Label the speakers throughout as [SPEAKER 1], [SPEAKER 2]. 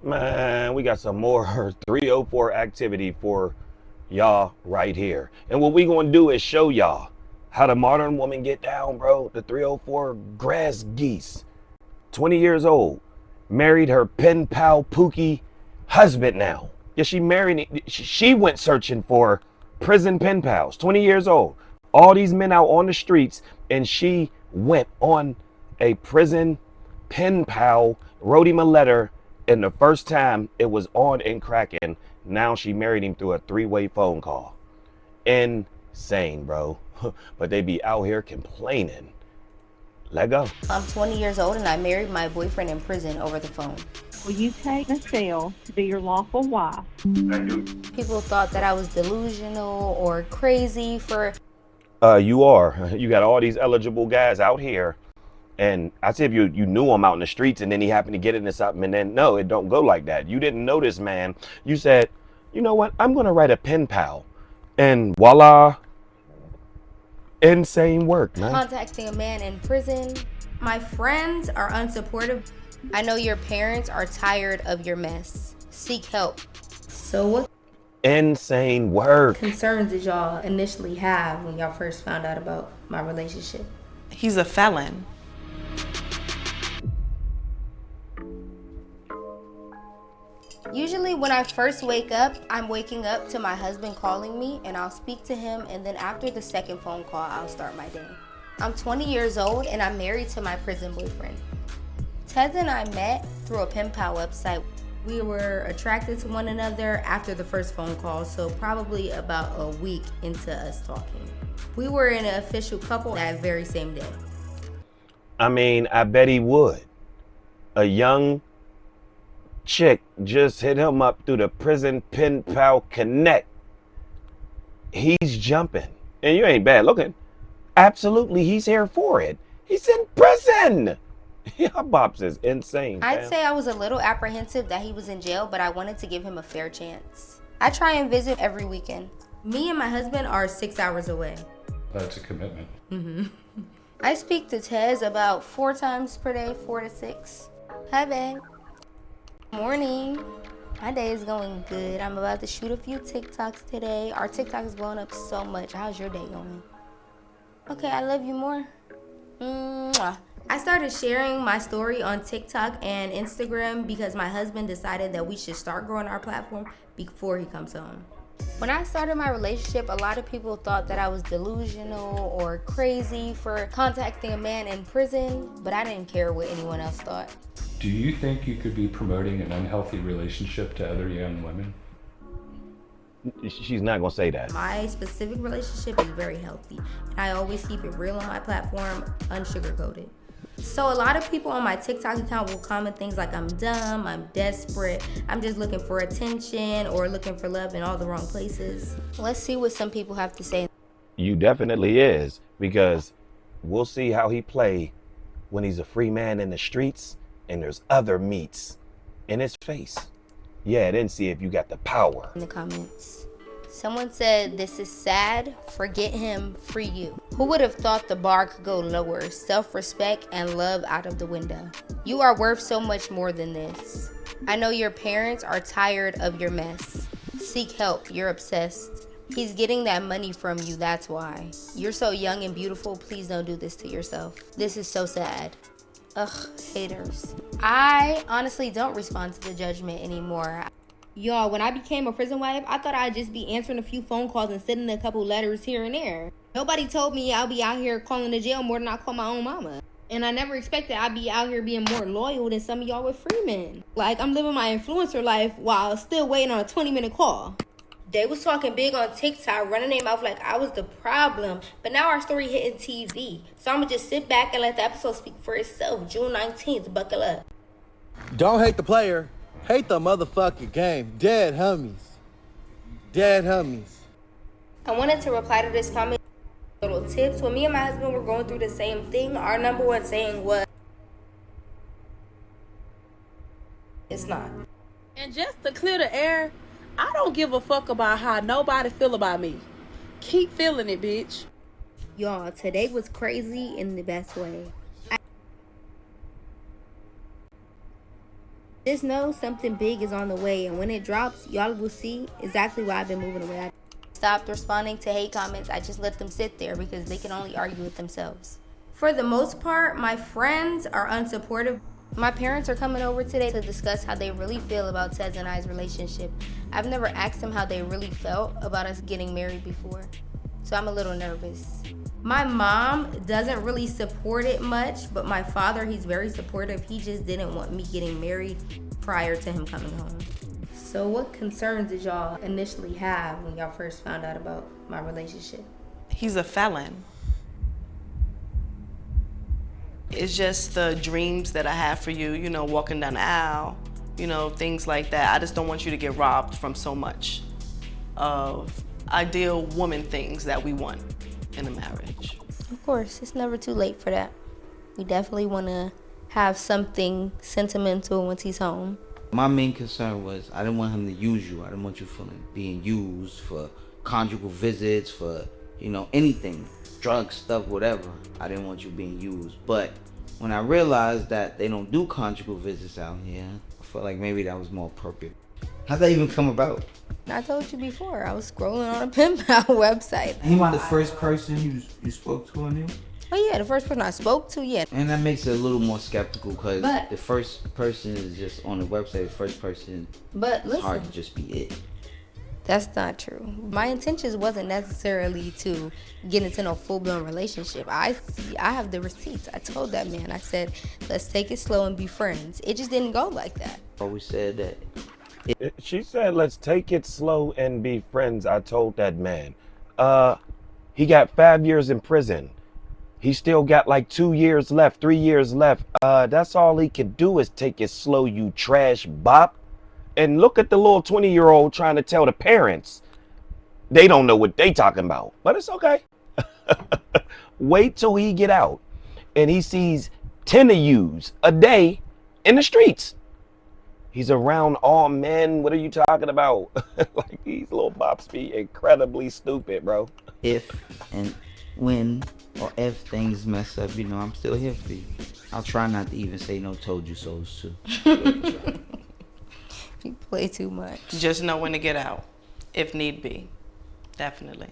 [SPEAKER 1] Man, we got some more 304 activity for y'all right here. And what we gonna do is show y'all how the modern woman get down, bro. The 304 grass geese, 20 years old, married her pen pal Pookie husband now. Yeah, she married, she went searching for prison pen pals, 20 years old. All these men out on the streets, and she went on a prison pen pal, wrote him a letter, and the first time it was on and cracking. Now she married him through a three-way phone call. Insane, bro. But they be out here complaining. Let go.
[SPEAKER 2] I'm 20 years old and I married my boyfriend in prison over the phone.
[SPEAKER 3] Will you take Michelle to be your lawful wife?
[SPEAKER 1] I do.
[SPEAKER 2] People thought that I was delusional or crazy for...
[SPEAKER 1] You are. You got all these eligible guys out here. And I said, if you knew him out in the streets and then he happened to get into something, and then no, it don't go like that. You didn't know this man. You said, you know what? I'm going to write a pen pal. And voila, insane work, man.
[SPEAKER 2] Contacting a man in prison. My friends are unsupportive. I know your parents are tired of your mess. Seek help. So what
[SPEAKER 1] Insane work.
[SPEAKER 2] concerns did y'all initially have when y'all first found out about my relationship?
[SPEAKER 4] He's a felon.
[SPEAKER 2] Usually when I first wake up, I'm waking up to my husband calling me, and I'll speak to him, and then after the second phone call, I'll start my day. I'm 20 years old and I'm married to my prison boyfriend. Ted and I met through a pen pal website. We were attracted to one another after the first phone call, so probably about a week into us talking. We were an official couple that very same day.
[SPEAKER 1] I mean, I bet he would. A young chick just hit him up through the prison pen pal connect. He's jumping. And you ain't bad looking. Absolutely, he's here for it. He's in prison. Yeah, Bops is insane.
[SPEAKER 2] I'd
[SPEAKER 1] fam.
[SPEAKER 2] say I was a little apprehensive that he was in jail, but I wanted to give him a fair chance. I try and visit every weekend. Me and my husband are 6 hours away.
[SPEAKER 5] That's a commitment.
[SPEAKER 2] I speak to Tez about 4 times per day, 4 to 6. Hi, babe. Morning. My day is going good. I'm about to shoot a few TikToks today. Our TikTok is blowing up so much. How's your day going? Okay, I love you more. Mwah. I started sharing my story on TikTok and Instagram because my husband decided that we should start growing our platform before he comes home. When I started my relationship, a lot of people thought that I was delusional or crazy for contacting a man in prison, but I didn't care what anyone else thought.
[SPEAKER 5] Do you think you could be promoting an unhealthy relationship to other young women?
[SPEAKER 1] She's not gonna say that.
[SPEAKER 2] My specific relationship is very healthy, and I always keep it real on my platform, unsugarcoated. So a lot of people on my TikTok account will comment things like I'm dumb, I'm desperate, I'm just looking for attention, or looking for love in all the wrong places. Let's see what some people have to say.
[SPEAKER 1] You definitely is, because we'll see how he play when he's a free man in the streets and there's other meats in his face. Yeah, then see if you got the power.
[SPEAKER 2] In the comments. Someone said, this is sad, forget him, free you. Who would have thought the bar could go lower? Self-respect and love out of the window. You are worth so much more than this. I know your parents are tired of your mess. Seek help, you're obsessed. He's getting that money from you, that's why. You're so young and beautiful, please don't do this to yourself. This is so sad. Ugh, haters. I honestly don't respond to the judgment anymore. Y'all, when I became a prison wife, I thought I'd just be answering a few phone calls and sending a couple letters here and there. Nobody told me I'll be out here calling the jail more than I call my own mama. And I never expected I'd be out here being more loyal than some of y'all with Freeman. Like, I'm living my influencer life while still waiting on a 20-minute call. They was talking big on TikTok, running their mouth like I was the problem. But now our story hitting TV. So I'm going to just sit back and let the episode speak for itself. June 19th, buckle up.
[SPEAKER 6] Don't hate the player. Hate the motherfucking game. Dead homies. Dead homies.
[SPEAKER 2] I wanted to reply to this comment. Little tips. When me and my husband were going through the same thing, our number one saying was, it's not.
[SPEAKER 7] And just to clear the air, I don't give a fuck about how nobody feel about me. Keep feeling it, bitch.
[SPEAKER 2] Y'all, today was crazy in the best way. Just know something big is on the way, and when it drops, y'all will see exactly why I've been moving away. I stopped responding to hate comments. I just let them sit there because they can only argue with themselves. For the most part, my friends are unsupportive. My parents are coming over today to discuss how they really feel about Tez and I's relationship. I've never asked them how they really felt about us getting married before, so I'm a little nervous. My mom doesn't really support it much, but my father, he's very supportive. He just didn't want me getting married prior to him coming home. So what concerns did y'all initially have when y'all first found out about my relationship?
[SPEAKER 4] He's a felon. It's just the dreams that I have for you, you know, walking down the aisle, you know, things like that. I just don't want you to get robbed from so much of ideal woman things that we want in a marriage.
[SPEAKER 2] Of course, it's never too late for that. We definitely want to have something sentimental once he's home.
[SPEAKER 8] My main concern was I didn't want him to use you. I didn't want you feeling being used for conjugal visits, for, you know, anything, drugs, stuff, whatever. I didn't want you being used. But when I realized that they don't do conjugal visits out here, I felt like maybe that was more appropriate. How'd that even come about?
[SPEAKER 2] I told you before, I was scrolling on a pen pal website.
[SPEAKER 8] He was the first person you spoke to on him?
[SPEAKER 2] Oh yeah, the first person I spoke to, yeah.
[SPEAKER 8] And that makes it a little more skeptical because
[SPEAKER 2] But-
[SPEAKER 8] the first person is just on the website. The first person,
[SPEAKER 2] But
[SPEAKER 8] it's hard
[SPEAKER 2] listen,
[SPEAKER 8] to just be it.
[SPEAKER 2] that's not true. My intentions wasn't necessarily to get into no full-blown relationship. I have the receipts. I told that man, I said, let's take it slow and be friends. It just didn't go like that.
[SPEAKER 8] Always said that.
[SPEAKER 1] She said, let's take it slow and be friends. I told that man. He got 5 years in prison. He still got like 2 years left, 3 years left. That's all he could do is take it slow, you trash bop. And look at the little 20-year-old trying to tell the parents. They don't know what they talking about, but it's okay. Wait till he get out and he sees 10 of yous a day in the streets. He's around all men. What are you talking about? Like, these little bops be incredibly stupid, bro.
[SPEAKER 8] If and when or if things mess up, you know, I'm still here for you. I'll try not to even say no told you so's too.
[SPEAKER 2] You play too much.
[SPEAKER 4] Just know when to get out, if need be. Definitely.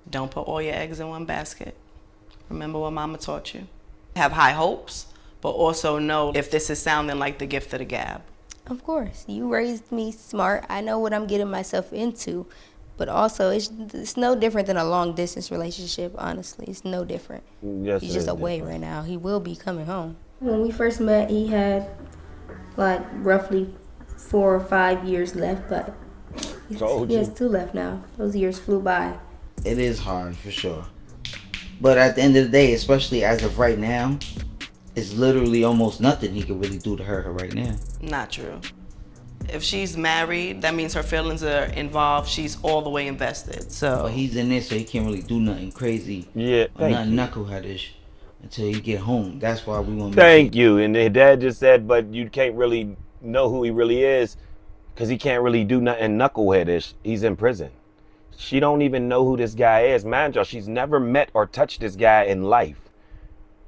[SPEAKER 4] Don't put all your eggs in one basket. Remember what mama taught you. Have high hopes, but also know if this is sounding like the gift of the gab.
[SPEAKER 2] Of course, you raised me smart. I know what I'm getting myself into. But also, it's no different than a long-distance relationship, honestly. It's no different.
[SPEAKER 1] Yes,
[SPEAKER 2] He's
[SPEAKER 1] it
[SPEAKER 2] just
[SPEAKER 1] is
[SPEAKER 2] away
[SPEAKER 1] different.
[SPEAKER 2] right now. He will be coming home. When we first met, he had, like, roughly 4 or 5 years left, but
[SPEAKER 1] Told
[SPEAKER 2] he has
[SPEAKER 1] you.
[SPEAKER 2] 2 left now. Those years flew by.
[SPEAKER 8] It is hard for sure. But at the end of the day, especially as of right now, it's literally almost nothing he could really do to her right now.
[SPEAKER 4] Not true. If she's married, that means her feelings are involved. She's all the way invested. So
[SPEAKER 8] But he's in there, so he can't really do nothing crazy
[SPEAKER 1] Yeah,
[SPEAKER 8] or
[SPEAKER 1] thank
[SPEAKER 8] nothing
[SPEAKER 1] you.
[SPEAKER 8] knuckleheadish until you get home. That's why we want to
[SPEAKER 1] Thank you. And the dad just said, but you can't really know who he really is because he can't really do nothing knuckleheadish. He's in prison. She don't even know who this guy is. Mind y'all, she's never met or touched this guy in life.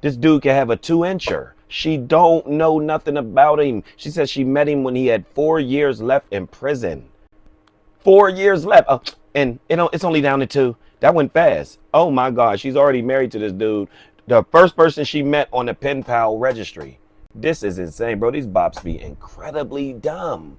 [SPEAKER 1] This dude can have a 2-incher. She don't know nothing about him. She says she met him when he had 4 years left in prison. 4 years left. Oh, and it's only down to 2. That went fast. Oh my God, she's already married to this dude. The first person she met on the pen pal registry. This is insane, bro. These bops be incredibly dumb.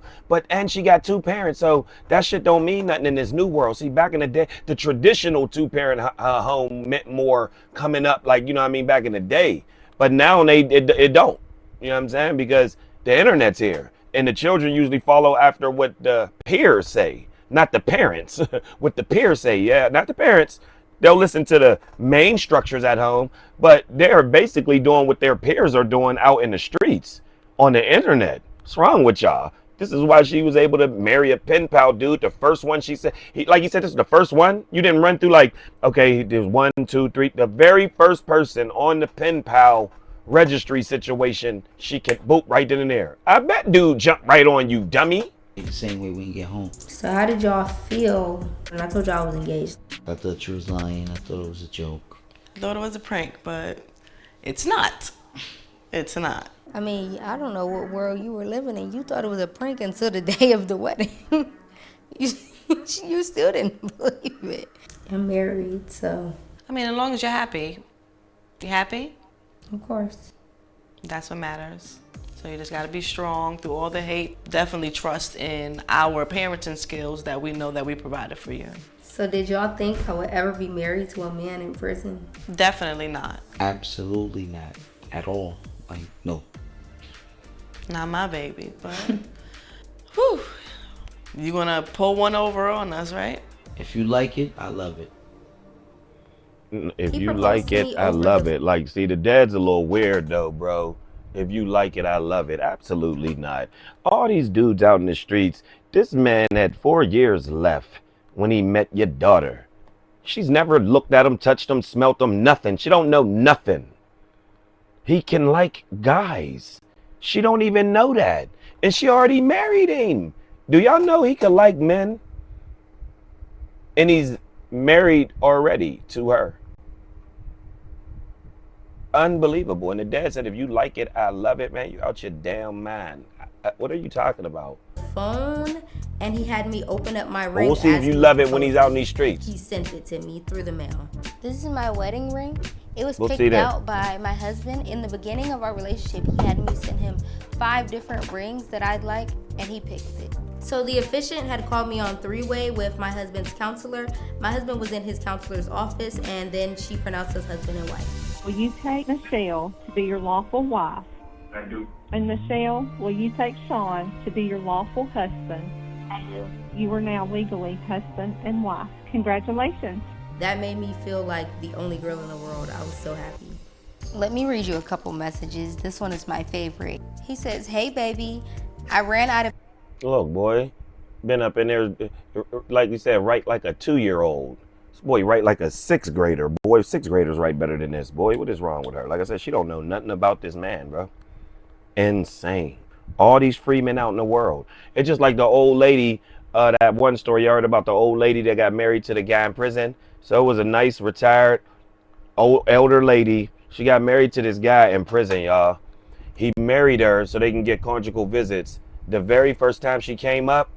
[SPEAKER 1] And she got 2 parents, so that shit don't mean nothing in this new world. See, back in the day, the traditional 2-parent home meant more coming up, like, you know what I mean, back in the day. But now it don't. You know what I'm saying? Because the internet's here, and the children usually follow after what the peers say, not the parents. What the peers say, yeah, not the parents. They'll listen to the main structures at home, but they're basically doing what their peers are doing out in the streets on the internet. What's wrong with y'all? This is why she was able to marry a pen pal dude. The first one, she said, like you said, this is the first one. You didn't run through like, okay, there's 1, 2, 3. The very first person on the pen pal registry situation, she can boop right then and there. I bet dude jumped right on you, dummy.
[SPEAKER 8] the same way when you get home.
[SPEAKER 2] So how did y'all feel when I told y'all I was engaged?
[SPEAKER 8] I thought you was lying. I thought it was a joke.
[SPEAKER 4] I thought it was a prank, but it's not. It's not.
[SPEAKER 2] I mean, I don't know what world you were living in. You thought it was a prank until the day of the wedding. you, you still didn't believe it. I'm married, so.
[SPEAKER 4] I mean, as long as you're happy. You happy?
[SPEAKER 2] Of course.
[SPEAKER 4] That's what matters. So you just gotta be strong through all the hate. Definitely trust in our parenting skills that we know that we provided for you.
[SPEAKER 2] So did y'all think I would ever be married to a man in prison?
[SPEAKER 4] Definitely not.
[SPEAKER 8] Absolutely not at all. Like, no.
[SPEAKER 4] Not my baby, but whew. You gonna pull one over on us, right?
[SPEAKER 8] If you like it, I love it.
[SPEAKER 1] If
[SPEAKER 2] He
[SPEAKER 1] you
[SPEAKER 2] proposed
[SPEAKER 1] like
[SPEAKER 2] to
[SPEAKER 1] it,
[SPEAKER 2] me
[SPEAKER 1] I
[SPEAKER 2] over
[SPEAKER 1] love
[SPEAKER 2] the-
[SPEAKER 1] it. Like, see, the dad's a little weird though, bro. If you like it, I love it. Absolutely not. All these dudes out in the streets, this man had 4 years left when he met your daughter. She's never looked at him, touched him, smelt him, nothing. She don't know nothing. He can like guys. She don't even know that. And she already married him. Do y'all know he could like men? And he's married already to her. Unbelievable. And the dad said, if you like it, I love it, man. You out your damn mind. What are you talking about?
[SPEAKER 2] Phone, and he had me open up my ring.
[SPEAKER 1] We'll see if
[SPEAKER 2] as
[SPEAKER 1] you
[SPEAKER 2] he
[SPEAKER 1] love
[SPEAKER 2] was
[SPEAKER 1] it when he's
[SPEAKER 2] proposing.
[SPEAKER 1] out in these streets.
[SPEAKER 2] He sent it to me through the mail. This is my wedding ring. It was
[SPEAKER 1] We'll see
[SPEAKER 2] picked
[SPEAKER 1] that.
[SPEAKER 2] out by my husband. In the beginning of our relationship, he had me send him 5 different rings that I'd like, and he picked it. So the officiant had called me on 3-way with my husband's counselor. My husband was in his counselor's office, and then she pronounced us husband and wife.
[SPEAKER 3] Will you take Michelle to be your lawful wife?
[SPEAKER 9] I do.
[SPEAKER 3] And Michelle, will you take Sean to be your lawful husband?
[SPEAKER 2] I do.
[SPEAKER 3] You are now legally husband and wife. Congratulations.
[SPEAKER 2] That made me feel like the only girl in the world. I was so happy. Let me read you a couple messages. This one is my favorite. He says, "Hey baby, I ran out of..."
[SPEAKER 1] Look, boy, been up in there, like you said, right like a 2-year-old. This boy right like a 6th grader. Boy, 6th graders write better than this. Boy, what is wrong with her? Like I said, she don't know nothing about this man, bro. Insane. All these free men out in the world. It's just like the old lady, that one story you heard about, the old lady that got married to the guy in prison. So it was a nice, retired, old elder lady. She got married to this guy in prison, y'all. He married her so they can get conjugal visits. The very first time she came up,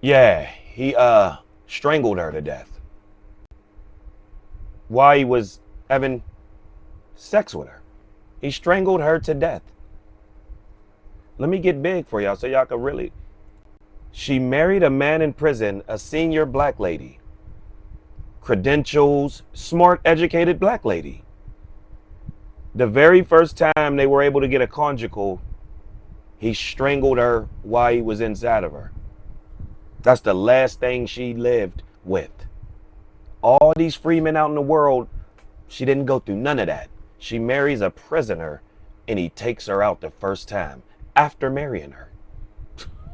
[SPEAKER 1] yeah, he strangled her to death while he was having sex with her. He strangled her to death. Let me get big for y'all so y'all can really. She married a man in prison, a senior black lady. Credentials, smart, educated black lady. The very first time they were able to get a conjugal, he strangled her while he was inside of her. That's the last thing she lived with. All these free men out in the world, she didn't go through none of that. She marries a prisoner and he takes her out the first time after marrying her.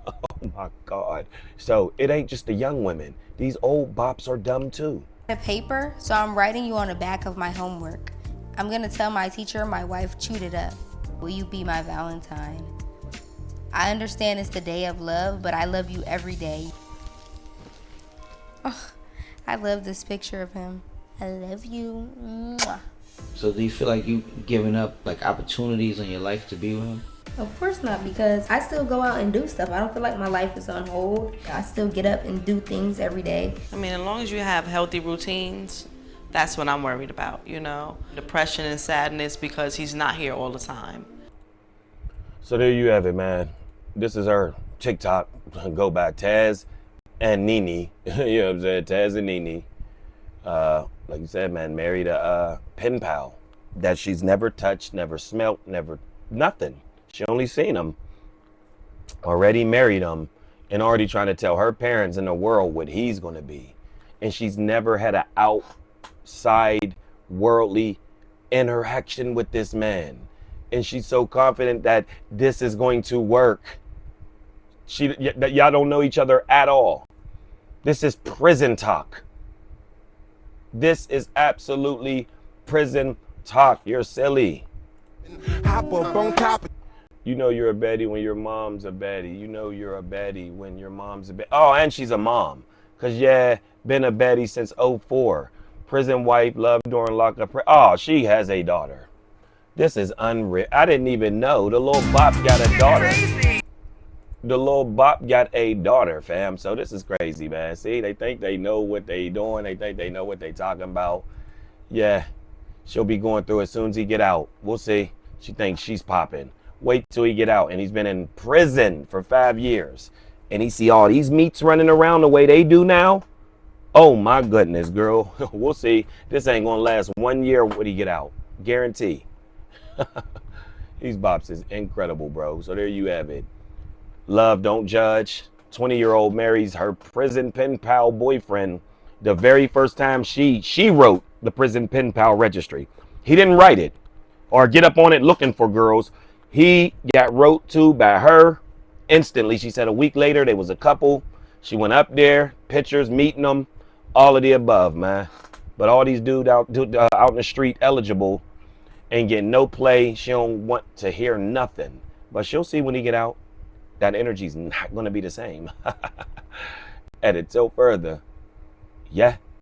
[SPEAKER 1] Oh my God. So it ain't just the young women. These old bops are dumb too.
[SPEAKER 2] A paper, so I'm writing you on the back of my homework. I'm gonna tell my teacher my wife chewed it up. Will you be my Valentine? I understand it's the day of love, but I love you every day. Oh, I love this picture of him. I love you. Mwah.
[SPEAKER 8] So do you feel like you giving up like opportunities in your life to be with him?
[SPEAKER 2] Of course not, because I still go out and do stuff. I don't feel like my life is on hold. I still get up and do things every day.
[SPEAKER 4] I mean, as long as you have healthy routines, that's what I'm worried about, you know? Depression and sadness because he's not here all the time.
[SPEAKER 1] So there you have it, man. This is her TikTok. Go by Taz and Nene. You know what I'm saying? Taz and Nene. Like you said, man, married a pen pal that she's never touched, never smelt, never nothing. She only seen him. Already married him and already trying to tell her parents in the world what he's going to be. And she's never had an outside worldly interaction with this man. And she's so confident that this is going to work. That y'all don't know each other at all. This is prison talk. This is absolutely prison talk. You're silly. You know you're a baddie when your mom's a baddie. You know you're a baddie when your mom's a baddie. Oh, and she's a mom. Because, yeah, been a baddie since '04. Prison wife, love during lockup. Oh, she has a daughter. This is unreal. I didn't even know the little bop got a daughter. The little bop got a daughter, fam. So this is crazy, man. See, they think they know what they doing. They think they know what they talking about. Yeah, she'll be going through as soon as he get out. We'll see. She thinks she's popping. Wait till he get out. And he's been in prison for 5 years. And he see all these meats running around the way they do now. Oh my goodness, girl. We'll see. This ain't gonna last 1 year when he get out. Guarantee. These bops is incredible, bro. So there you have it. Love, don't judge. 20-year-old marries her prison pen pal boyfriend the very first time she wrote the prison pen pal registry. He didn't write it or get up on it looking for girls. He got wrote to by her instantly. She said a week later they was a couple. She went up there, pictures, meeting them, all of the above, man. But all these dudes out in the street eligible ain't getting no play. She don't want to hear nothing. But she'll see when he get out. That energy's not going to be the same. Edit till further. Yeah.